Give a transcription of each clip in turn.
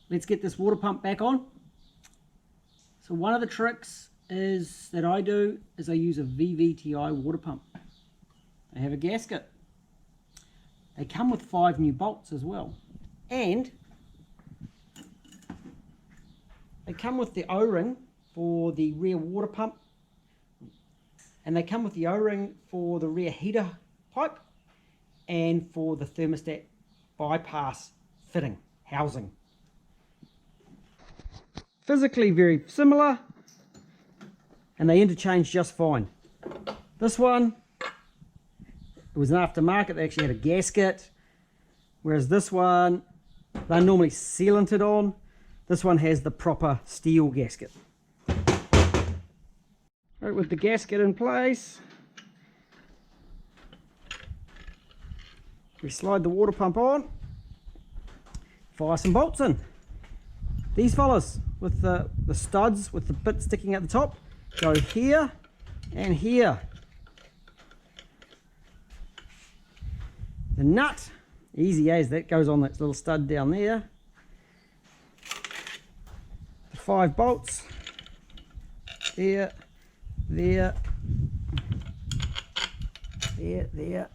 let's get this water pump back on. So one of the tricks is that I do is I use a VVTI water pump. They have a gasket. They come with 5 new bolts as well, and they come with the O-ring for the rear water pump, and they come with the O-ring for the rear heater pipe and for the thermostat bypass fitting housing. Physically very similar, and they interchange just fine. This one, it was an aftermarket, they actually had a gasket, whereas this one, they're normally sealanted on. This one has the proper steel gasket. Right, with the gasket in place, we slide the water pump on, fire some bolts in. These fellas with the studs with the bit sticking at the top go here and here. The nut, easy as that, goes on that little stud down there. The 5 bolts, there, there, there, there,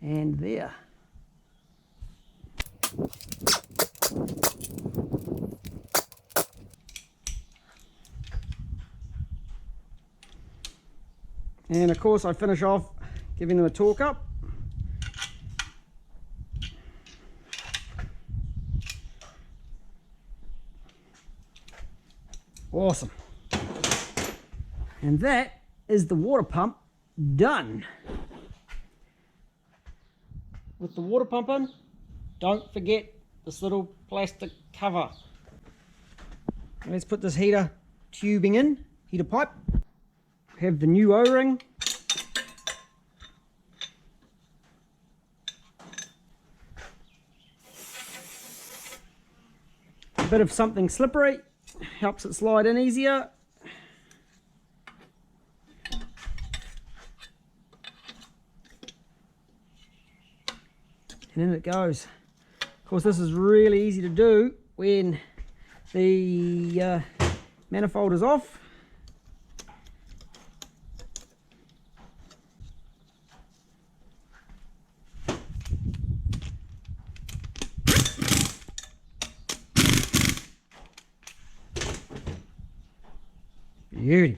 and there. And of course I finish off giving them a torque up. Awesome. And that is the water pump done. With the water pump in, don't forget this little plastic cover. Let's put this heater tubing in, heater pipe. Have the new O-ring. A bit of something slippery helps it slide in easier. And in it goes. Of course, this is really easy to do when the manifold is off. Beauty.